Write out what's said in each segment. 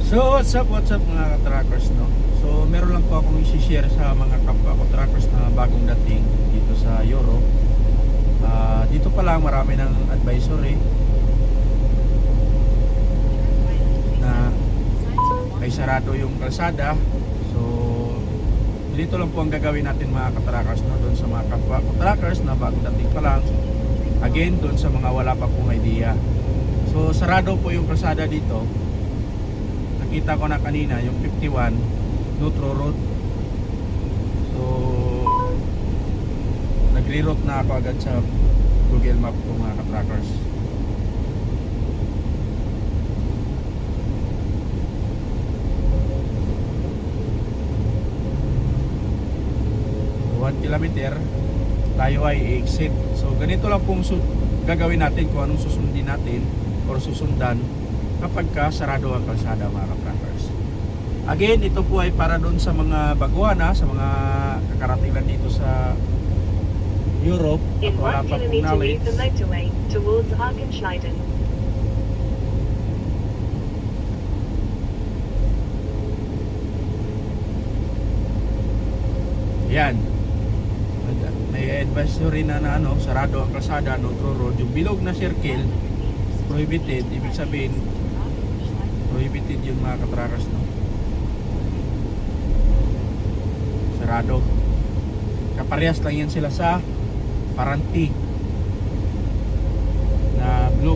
So what's up mga ka-trackers, no? So meron lang po akong i-share sa mga kapwa ko trackers na bagong dating dito sa Europe. Dito pa lang marami ng advisory na ay sarado yung kalsada. So dito lang po ang gagawin natin mga ka-trackers, no? Doon sa mga kapwa ko trackers na bagong dating pa lang. Again, doon sa mga wala pa pong idea. So sarado po yung kalsada dito. Nakita ko na kanina yung 51 Neutro Road. So nag-reroute na ako agad sa Google Map ko mga ka-trackers. So 1 kilometer tayo ay exit. So ganito lang pong gagawin natin kung anong susundin natin or susundan kapag ka sarado ang kalsada mga ka-trackers. Again, ito po ay para doon sa mga baguhan, sa mga kakarating lang dito sa Europe at In wala 1 pa pong kilometer, knowledge. leave the motorway towards Argenschleiden. Yan. May advisory na sarado ang kalsada, Neutro Road. Yung bilog na circle, prohibited. Ibig sabihin, prohibited yung mga ka-trackers, no? Sarado. Kaparehas lang yan sila sa Paranti na blue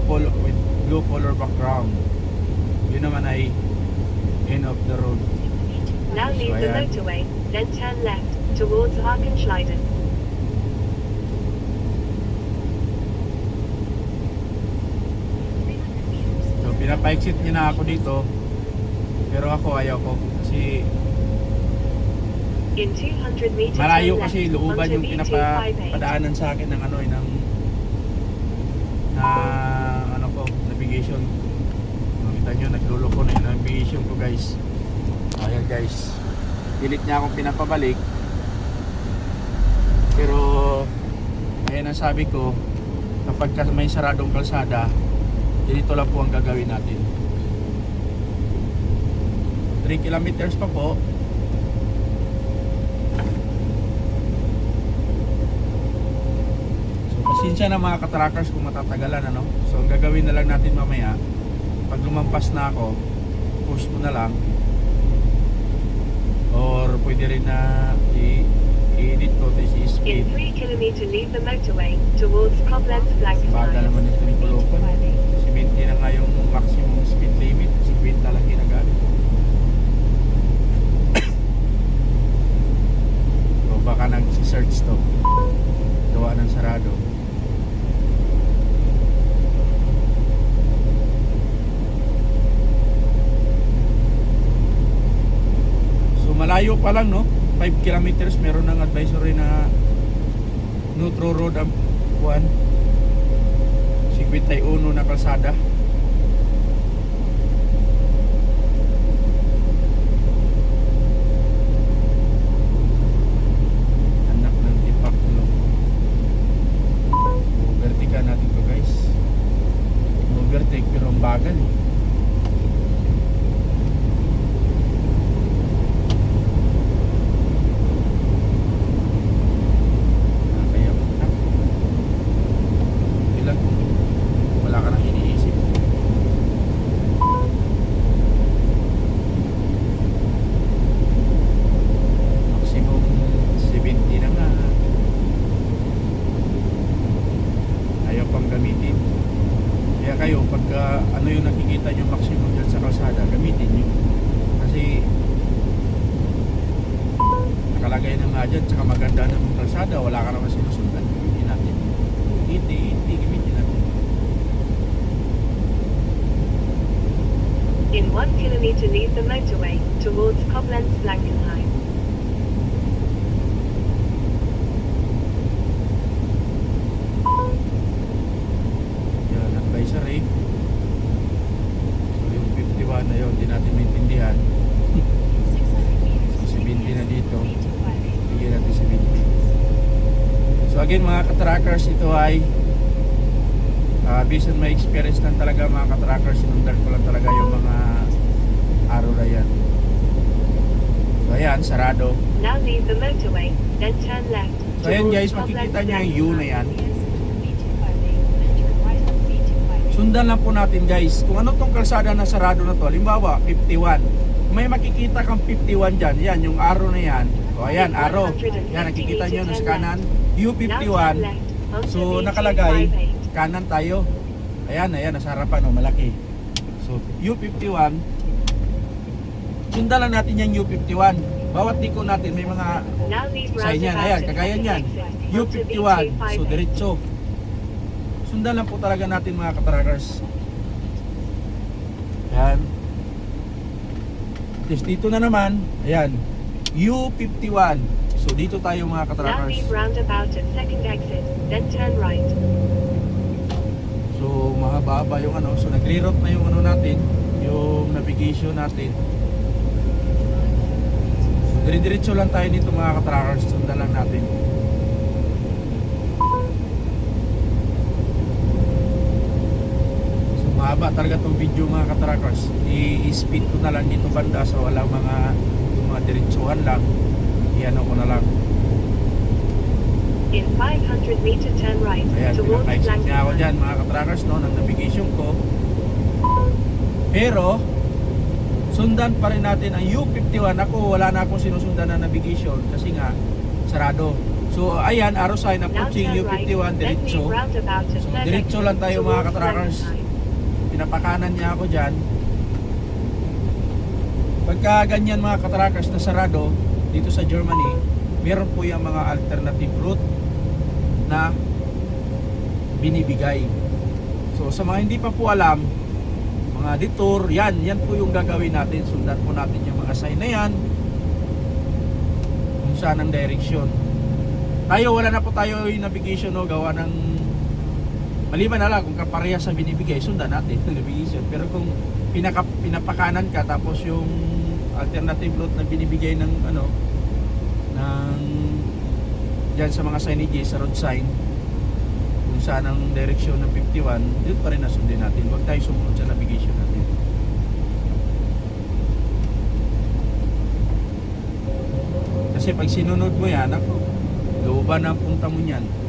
color background. Yun naman ay end of the road. Now So, leave the ayan. motorway, then turn left towards Argenschleiden. So pinapa-exit niya na ako dito. Pero ako ayaw ko kasi In 200 meters, malayo turn kasi left looban onto yung B258. pinapadaanan sa akin ng navigation. Nakita nyo, naglulo ko na yung navigation ko, guys. Ayan, guys. Pilit niya akong pinapabalik. Pero ayan ang sabi ko, kapag may saradong kalsada, dito lang po ang gagawin natin. 3 kilometers pa po. Pasensya na mga ka-trackers kung matatagalan, So ang gagawin na lang natin mamaya, pag lumampas na ako, push mo na lang, or pwede rin na i-edit ko this In speed. 3 kilometer, leave the motorway towards Koblenz Baga Blankenheim. naman ito yung Kulokan. 70 na nga yung maximum speed limit, 50 lang ginagamit. So baka nag-search to, gawa ng sarado. Malayo pa lang, 5 kilometers meron ng advisory na Neutro Road ang 51 na kalsada. Anak ng tipak, no? Overtake natin to, guys. Overtake pero ang bagal, gamitin. Kaya kayo, pag ano yung nakikita nyo maximum dyan sa kalsada, gamitin nyo. Kasi nakalagay na nga dyan, tsaka maganda ng kalsada, wala ka naman sinusundan. Gamitin natin. Hindi, gamitin natin. In 1 kilometer, leave the motorway towards Koblenz Blankenheim. Advisory. So yung 51 na yun, hindi natin maintindihan. So 70 na dito, bigyan natin 70. So again mga ka-trackers, ito ay based on my experience lang talaga mga ka-trackers, sinundan ko lang talaga yung mga araw Ayan, sarado. Now leave the motorway, then turn left. So ayan towards guys, Cobblers makikita nyo Glen. yung U na yan. Sundan lang po natin guys, kung ano tong kalsada na sarado na to, halimbawa 51, may makikita kang 51 dyan, yan yung arrow na yan, o ayan, arrow, yan nakikita nyo na sa kanan, Now turn U51, left onto so B258. nakalagay, kanan tayo, ayan, nasa harapan, o malaki, so U51, sundan lang natin yung U51, bawat liko natin may mga Now leave sign yan, roundabout ayan, at kagaya second yan, exit onto U51, so B258. diretso. Sundan lang po talaga natin mga katrackers. Ayan. Tapos dito na naman, ayan, U51. So dito tayo mga Now katrackers. leave roundabout at second exit, then turn right. So mahaba-haba yung ano. So nagre-route na yung ano natin, yung navigation natin. So dire-diretso lang tayo dito mga katrackers. Sundan lang natin. Mahaba talaga tong video mga katrackers. I-speed ko na lang dito banda so walang mga diretsuhan lang. Iano ko na lang. In 500 meter turn right Ayan, towards pinaka-exit niya ako Blankenheim. dyan mga katrackers no, ng navigation ko. Pero sundan pa rin natin ang U51. Ako wala na akong sinusundan na navigation kasi nga sarado. So ayan, arrow sign Now approaching turn right, U51 then diretso. leave roundabout at So third diretso exit lang tayo mga towards katrackers. Blankenheim. Pinapakanan niya ako dyan. Pagka ganyan mga katrackers na sarado dito sa Germany, meron po yung mga alternative route na binibigay. So sa mga hindi pa po alam, mga detour, yan po yung gagawin natin. Sundan po natin yung mga sign na yan kung saan ang direction. Tayo wala na po tayo yung navigation no, gawa ng maliban na lang kung kapareha sa binibigay, sundan natin yung navigation. Pero kung pinapakanan ka tapos yung alternative route na binibigay ng ano ng diyan sa mga signages sa road sign kung saan ang direksyon ng 51, dito pa rin nasundin natin. Huwag tayo sumunod sa navigation natin. Kasi pag sinunod mo yan, ako, looban ang punta mo niyan.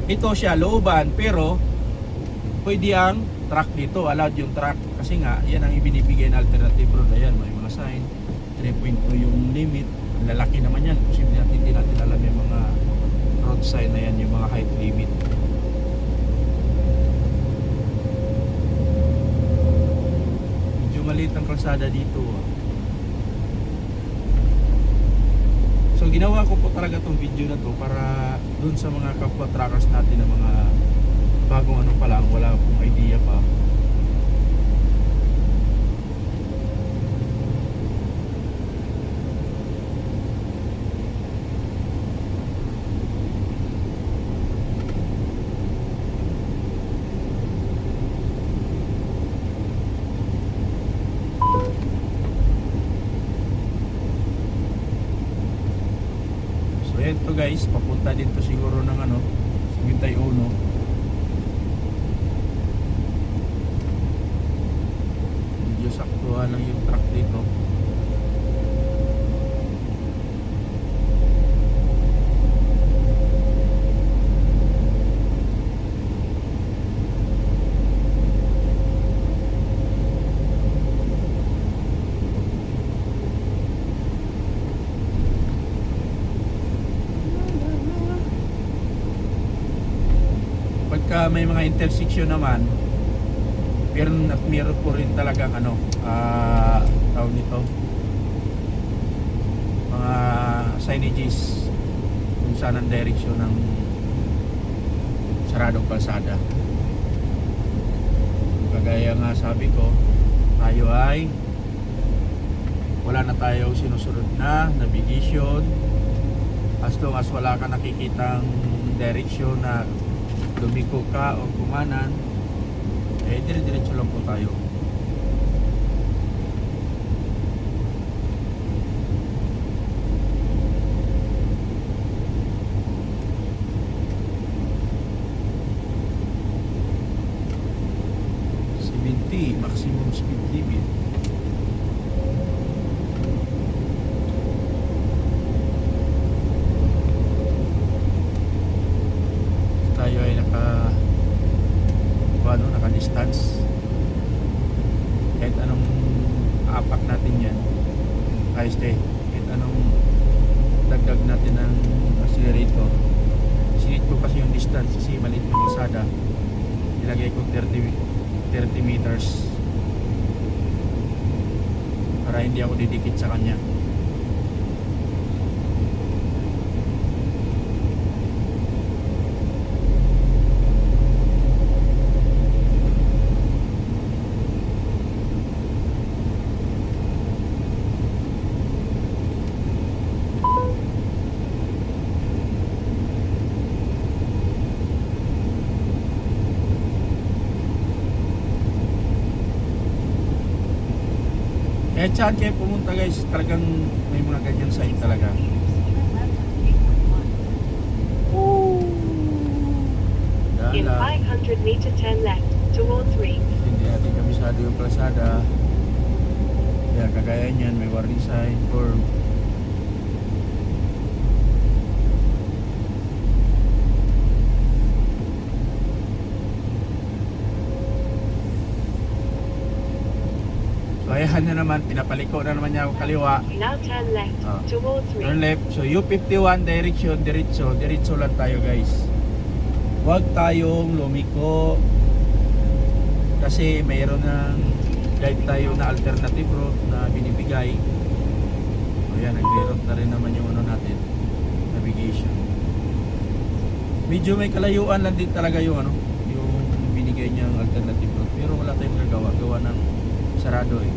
Ito siya, looban, pero pwede ang truck dito, allowed yung truck kasi nga, yan ang ibinibigay na alternative road. Ayan, may mga sign 3.2 yung limit, ang lalaki naman yan, posible natin hindi natin alam yung mga road sign na yan, yung mga height limit. Medyo maliit ang kalsada dito. So ginawa ko po talaga tong video na to para dun sa mga kapwa trackers natin na mga bagong ano pa lang, wala pong idea pa. So yan to guys, papunta din to siguro ng ano, 51. Medyo saktuhan lang yung truck dito. Pagka may mga intersection naman, meron po rin talagang ano, tawag nito, mga signages kung saan ang direksyon ng saradong kalsada. Kagaya nga sabi ko, tayo ay wala na tayo sinusunod na navigation as long as wala ka nakikitang direksyon na lumiko ka o kumanan, eh dire-diretso lang po tayo. Maximum speed limit. clutch, kahit anong apak natin yan, kahit anong dagdag natin ng accelerator. Sinit ko kasi yung distance kasi maliit yung kalsada, ilagay ko 30 meters para hindi ako didikit sa kanya. Kahit saan kayo pumunta guys, talagang may mga ganyan site talaga. In Dala, 500 meter, turn left towards Reeds. hindi natin kabisado yung kalsada. Kaya kagaya niyan, may warning sign for so ayan na naman, pinapaliko na naman niya ako kaliwa. Now turn left Ah. towards Turn Reeds. left. So U51 direction, diretso lang tayo guys. Huwag tayong lumiko kasi mayroon ng guide tayo na alternative route na binibigay. So yan, nagre-route na rin naman yung ano natin, navigation. Medyo may kalayuan lang din talaga yung ano, yung binigay niyang alternative route. Pero wala tayong magagawa, gawa ng sarado eh.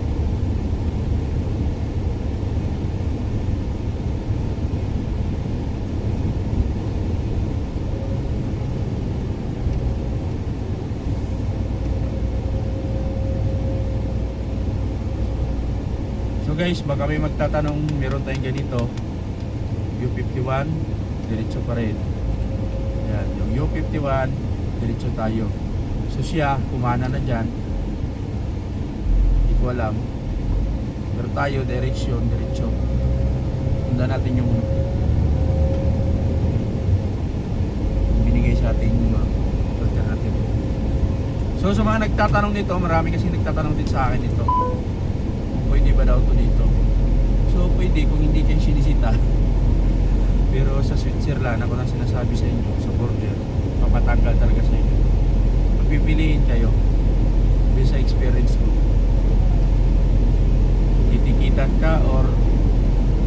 So guys, baka may magtatanong, meron tayong ganito, U51, diretso pa rin. Yan, yung U51, diretso tayo. So siya, kumana na dyan. Hindi ko alam. Pero tayo, direksyon, diretso. Tunda natin yung binigay sa ating alternative. So sa mga nagtatanong nito, marami kasi nagtatanong din sa akin ito. Pwede ba daw to dito? So pwede kung hindi kayo sinisita. Pero sa Switzerland, ako na sinasabi sa inyo, sa border, papatanggal talaga sa inyo. Pagpipiliin kayo based sa experience ko. Titikitan ka or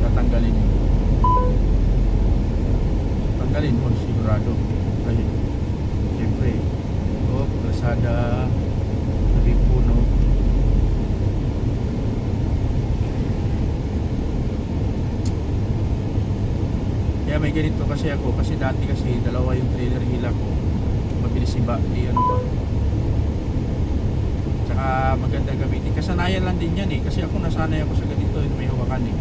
tatanggalin mo. Tanggalin mo, sigurado. Kasi siyempre, kalsada, tabi puno. Kaya may ganito kasi ako, kasi dati kasi dalawa yung trailer hila ko, mabilis iba, di ano ba. Tsaka maganda gamitin, kasanayan lang din yan eh, kasi ako nasanay ako sa ganito, yung may hawakan eh.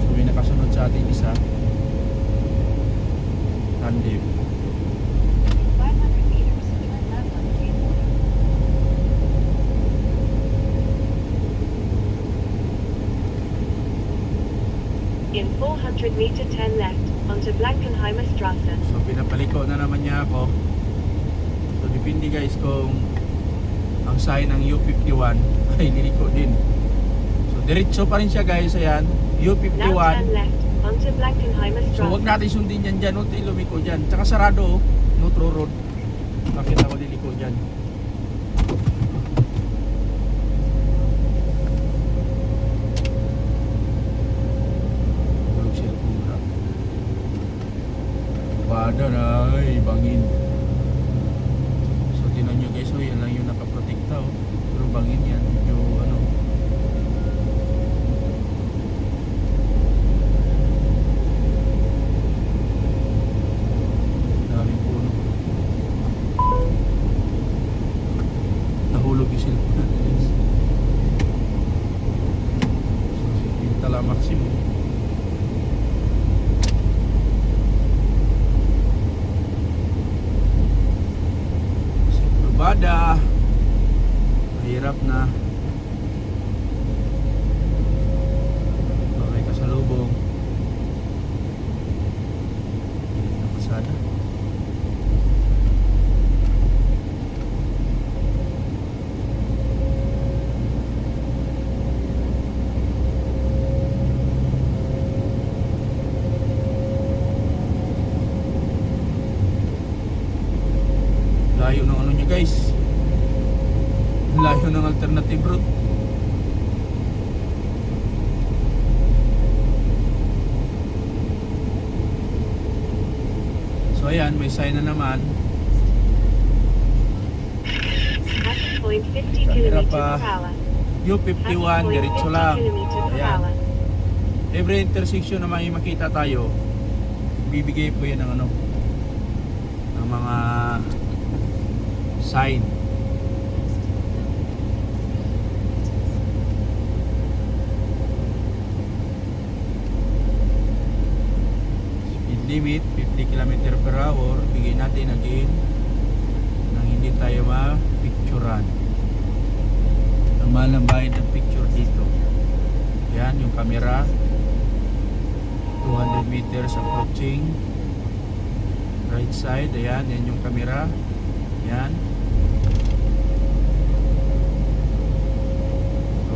So may nakasunod sa ating isa, tandem. 500 meters, turn left on K40. In 400 meter, turn left onto Blankenheimer Straße. So pinapaliko na naman niya ako. So depende guys kung ang sign ng U51 ay niliko din. So diretso pa rin siya guys, ayan. Now turn U51. left onto Blankenheimer So wag Straße. natin sundin yan dyan, huwag tayo lumiko dyan. Tsaka sarado, no through road. Bakit ako liliko dyan? Tulog sila pula. Bada na, ay, bangin. So tinan nyo guys, oh, yan lang yung nakaprotekta oh. Pero bangin yan, medyo ano. Daming puno. Nahulog yung cellphone natin guys. So si Pintala Maximo. alternative route. So ayan, may sign na naman. At point 50 Kamera km pa. per hour. U51, diretso lang. km per Ayan. hour. Every intersection na may makita tayo, bibigay po yan ng ano, ng mga sign. Speed limit 50 km per hour, bigay natin again nang hindi tayo ma-picturean. Ang mahal ng bayad ng picture dito. Yan yung camera. 200 meters approaching. Right side, ayan, yan yung camera. Yan. So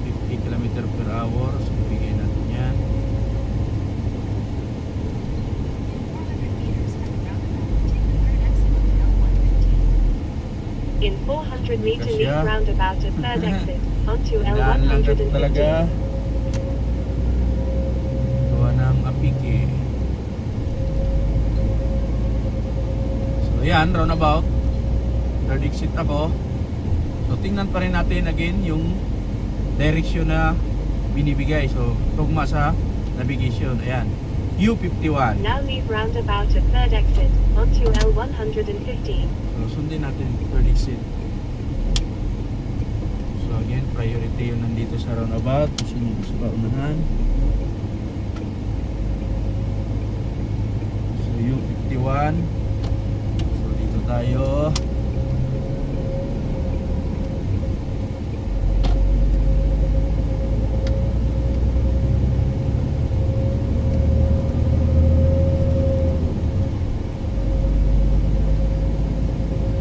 50 km per hour. So bigay natin yan. In 400 meter Kasya. leave roundabout at third exit onto Daan lang ito L115. talaga. Gawa ng apik eh. So yan, roundabout. Third exit ako. So tingnan pa rin natin again yung direction na binibigay. So tugma sa navigation. Ayan. U51. Now leave roundabout at third exit onto L115. So sundin natin yung third exit. So again, priority yun nandito sa roundabout. Sunod sa paunahan. So U51. So dito tayo.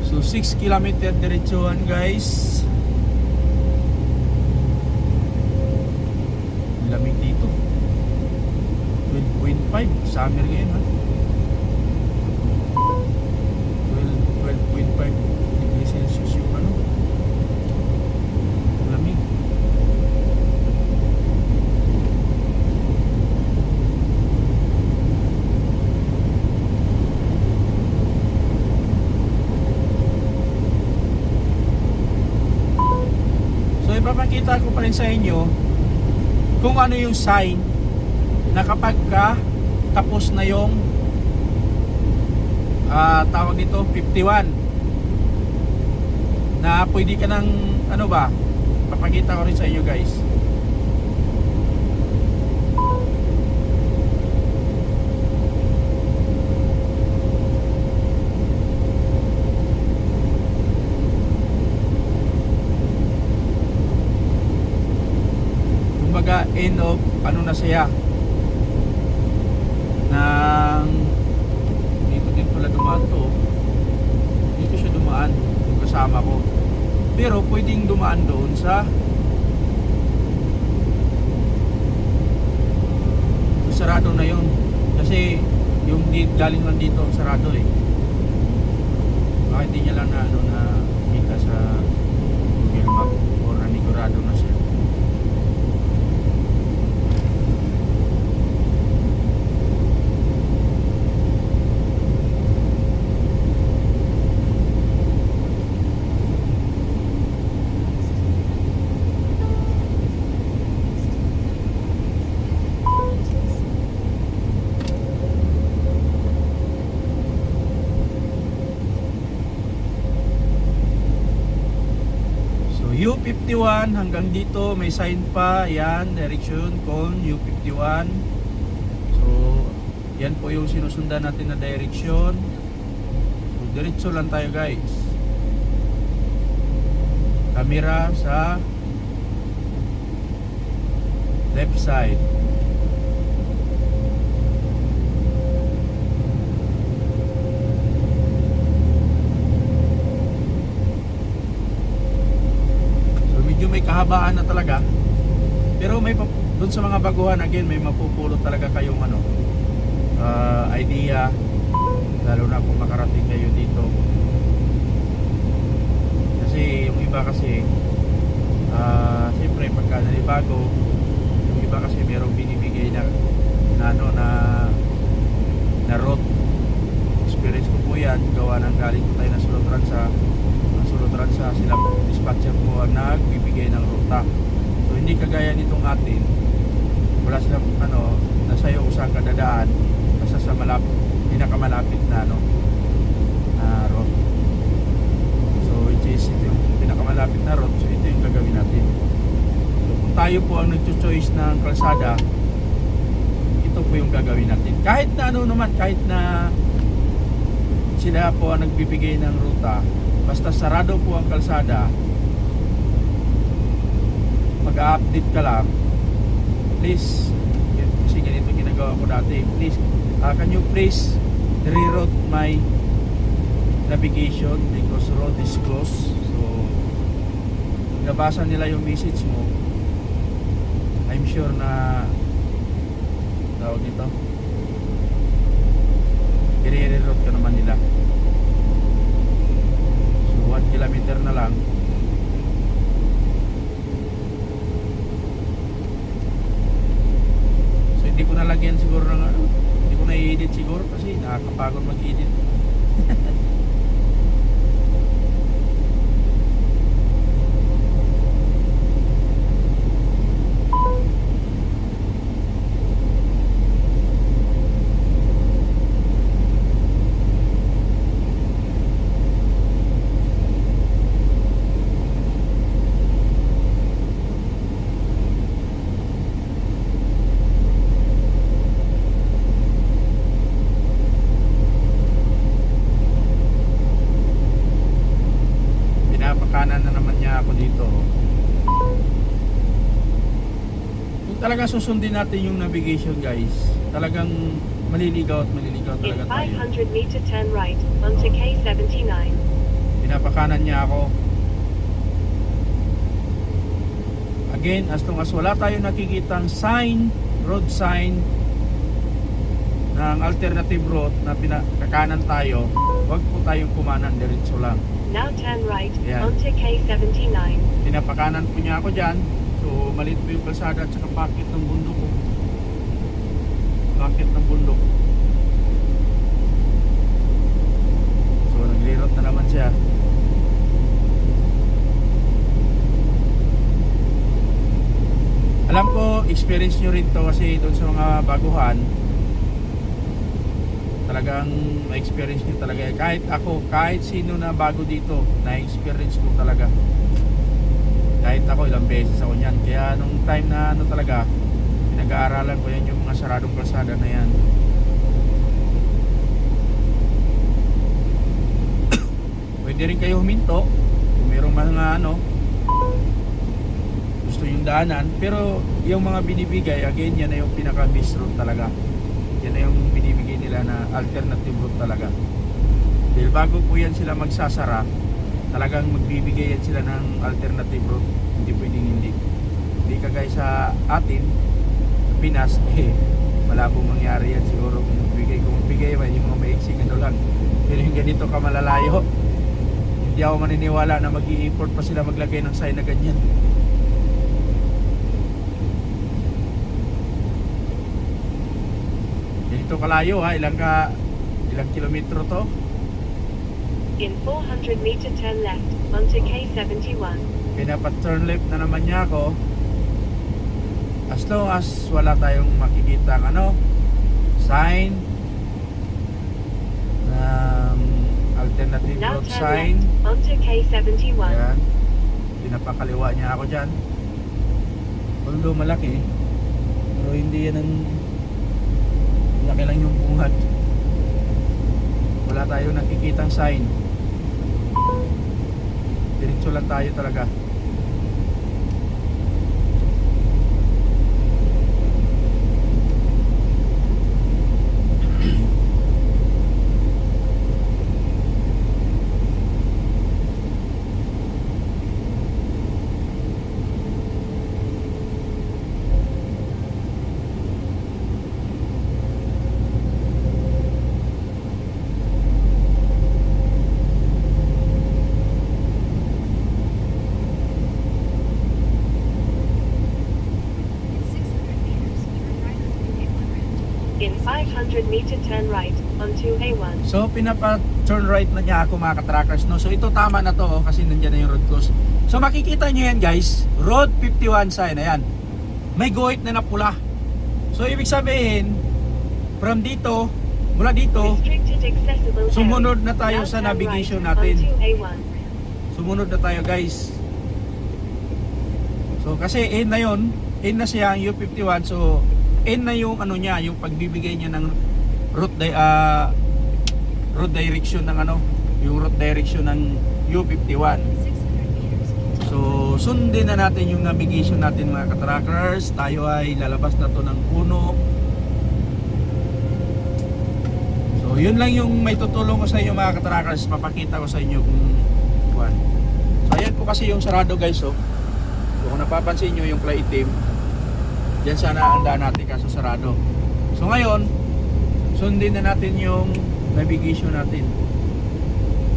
So 6 km diretsuhan guys. Lamig dito. 12.5 summer ngayon ha. 12.5 degrees Celsius yung ano. Lamig. So ipapakita ko pa rin sa inyo kung ano yung sign na kapag ka tapos na yung tawag dito 51 na pwede ka ng ano ba, papakita ko rin sa inyo guys. Kumbaga end of ano na siya ng dito din pala dumaan to. Dito siya dumaan yung kasama ko, pero pwedeng dumaan doon sa sarado na yun kasi yung galing lang dito sarado eh. Bakit di niya lang na ano na kita sa Google Map or nanigurado na siya. U51 hanggang dito may sign pa, yan, direction con U51. So yan po yung sinusundan natin na direction. So diretso lang tayo guys. Camera sa left side. May kahabaan na talaga, pero may doon sa mga baguhan again may mapupulot talaga kayong ano idea, lalo na kung makarating kayo dito kasi Kasi yung iba kasi siyempre pagka nalibago, yung iba kasi merong binibigay na na route. Experience ko po yan, gawa ng galing po tayo ng Sulotransa, sila dispatcher po ang nagbibigay ng ruta. So hindi kagaya nitong atin, wala silang nasa iyo kung saan ka dadaan, basta sa pinakamalapit na route. So which is ito yung pinakamalapit na route, so ito yung gagawin natin. So kung tayo po ang nag-choice ng kalsada, ito po yung gagawin natin. Kahit na sila po ang nagbibigay ng ruta, basta sarado po ang kalsada, mag-update ka lang, please, kasi ganito ginagawa ko dati, please, can you please reroute my navigation because road is closed. So nabasa nila yung message mo, I'm sure na tawag nito, i-reroute ka naman nila. So 1 kilometer na lang. So hindi ko nalagyan siguro ng hindi ko na-edit siguro kasi nakakapagod mag-edit. Pinapakanan na naman niya ako dito. Kung talaga susundin natin yung navigation, guys, talagang maliligaw In talaga tayo. 500 meter, turn right onto K79. Pinapakanan niya ako. Again, as long as wala tayo nakikitang sign, road sign ng alternative route na pinakakanan tayo, huwag po tayong kumanan, diretso lang. Now turn right Yeah. onto K79. Pinapakanan po niya ako dyan. So maliit po yung kalsada at saka bakit ng bundok ko. Bakit ng bundok. So nag-reroute na naman siya. Alam ko, experience nyo rin to kasi doon sa mga baguhan, talagang ma-experience nyo talaga. Kahit ako, kahit sino na bago dito, na-experience ko talaga. Kahit ako, ilang beses ako niyan. Kaya nung time na talaga, pinag-aaralan ko yan yung mga saradong kalsada na yan. Pwede rin kayo huminto kung mayroong mga gusto yung daanan, pero yung mga binibigay, again, yan na yung pinaka-best route talaga. Yan na yung binibigay nila na alternative route talaga. Dahil bago po yan sila magsasara, talagang magbibigay yan sila ng alternative route. Hindi pwedeng hindi. Hindi kagaya sa atin, sa Pinas, malabong mangyari yan siguro kung magbigay ba, yung mga maiksing lang. Pero yung ganito ka malalayo, hindi ako maniniwala na mag-i-import pa sila maglagay ng sign na ganyan. Ganito kalayo ilang kilometro to? In 400 meter, turn left onto K71. Pinapat-turn left na naman niya ako. As long as wala tayong makikita sign, alternative Now road turn sign. left onto K71. Ayan. Pinapakaliwa niya ako dyan. Although malaki, pero hindi yan ang laki lang yung bungad. Wala tayong nakikitang sign. Diretso lang tayo talaga. In 500 meter turn right onto A1. So pinapa-turn right na niya ako mga katrackers, no? So ito tama na to, oh, kasi nandiyan na yung road close. So makikita nyo yan guys, road 51 sign, ayan. May guhit na pula. So ibig sabihin, from dito, mula dito, Restricted accessible area. sumunod na tayo Now sa turn navigation right natin. onto A1. Sumunod na tayo guys. So kasi in na yun, in na siya ang U51, so in na yung ano niya, yung pagbibigay niya ng route direction ng ano, yung route direction ng U51. 600 meters. So sundin na natin yung navigation natin mga katrackers. Tayo ay lalabas na to ng puno. So yun lang yung may tutulong ko sa inyo mga katrackers. Papakita ko sa inyo kung kuwan. So ayan po kasi yung sarado guys, oh. So kung napapansin nyo yung kulay itim, diyan sana ang daan natin kaso sarado. So ngayon, sundin na natin yung navigation natin.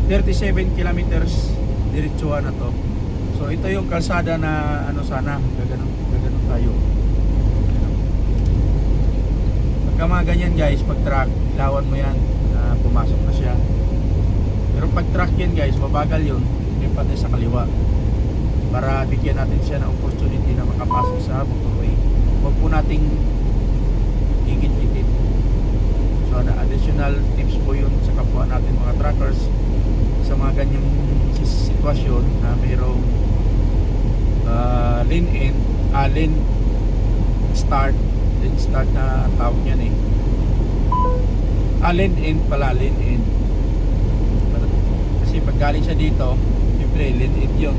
37 kilometers diretsuhan na to. So ito yung kalsada na ano sana, gaganon tayo. Pagka mga ganyan guys, pag truck, ilawan mo yan na pumasok na siya. Pero pag truck yan guys, mabagal yun, lipat tayo sa kaliwa. Para bigyan natin siya ng opportunity na makapasok sa motorway. Huwag po nating higit-higit. So additional tips po yun sa kapwa natin mga truckers sa mga ganyang sitwasyon na mayroong lane start na tawag niyan eh. Lane in pala, lane in. Kasi pag galing siya dito, siyempre lane in yun.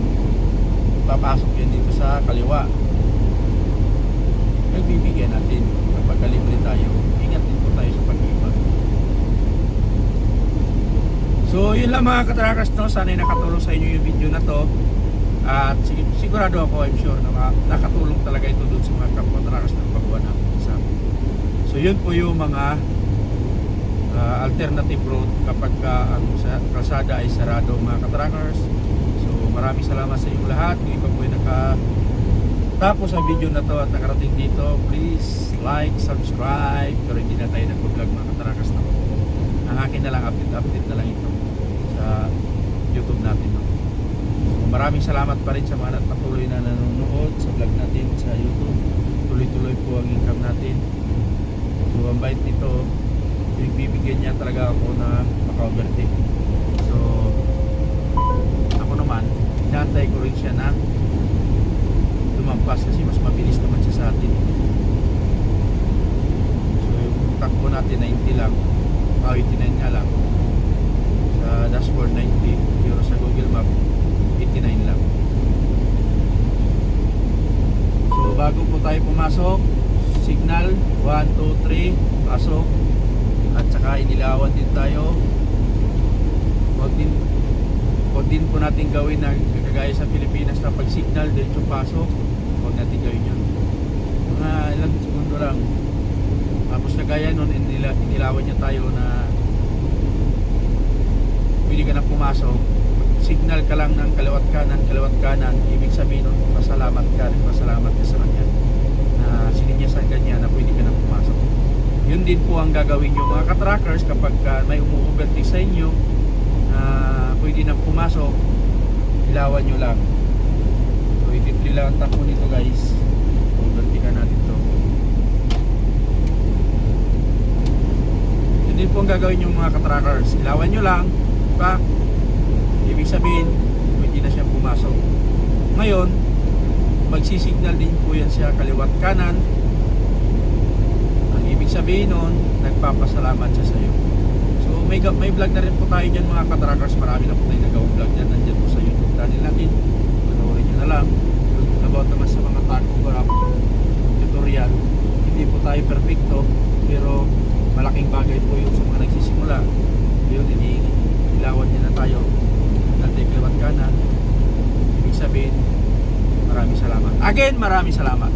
Papasok yan dito sa kaliwa. Nagbibigyan natin kapag kalibre tayo. Ingat din po tayo sa pag-iba. So yun lang mga katrackers, no? Sana'y nakatulong sa inyo yung video na to. At sigurado ako, I'm sure na nakatulong talaga ito dun sa mga katrackers na paggawa natin sa. So yun po yung mga alternative road kapag ang kalsada ay sarado mga katrackers. So maraming salamat sa inyong lahat. Kung ikaw po ay tapos sa video na to at nakarating dito, please like, subscribe. Pero hindi na tayo nag-vlog mga katrackers na. Ang akin na lang, update na lang ito sa YouTube natin. No? So, maraming salamat pa rin sa mga patuloy na nanonood sa vlog natin sa YouTube. Tuloy-tuloy po ang income natin. So ang bait nito, bibigyan niya talaga ako na maka-overtake. So ako naman, inaantay ko rin siya na lumampas kasi mas mabilis naman siya sa atin. So yung takbo natin 90 lang, 89 nga lang sa dashboard 90, pero sa Google Map 89 lang. So bago po tayo pumasok, signal 1, 2, 3, pasok. At saka inilawan din tayo. Huwag din po natin gawin na kagaya sa Pilipinas na pag signal diretso pasok. Huwag natin gawin yun. Mga ilang segundo lang. Tapos kagaya nun, inilawan niya tayo na pwede ka na pumasok. Signal ka lang ng kaliwat kanan, ibig sabihin nun, pasalamat ka sa kanya na sininyasan ka niya na pwede ka na pumasok. Yun din po ang gagawin nyo mga katrackers kapag may umu-overtake sa inyo na pwede na pumasok, ilawan nyo lang. So ititri lang ang takbo nito guys. Overtake ka natin to. Yun din po ang gagawin nyo mga katrackers, ilawan nyo lang pa, ibig sabihin pwede na siyang pumasok. Ngayon magsisignal din po yan siya kaliwat kanan. Ibig sabihin nun, nagpapasalamat siya sa'yo. So may vlog na rin po tayo dyan mga katrackers. Marami na po tayo nagawang vlog dyan. Nandyan po sa YouTube channel natin. Panoorin nyo na lang. About naman sa mga taco tutorial. Hindi po tayo perfecto, pero malaking bagay po yung sa mga nagsisimula. Yun, ilawan niya na tayo. Natin kaliwat kanan. Ibig sabihin, maraming salamat. Again, maraming salamat.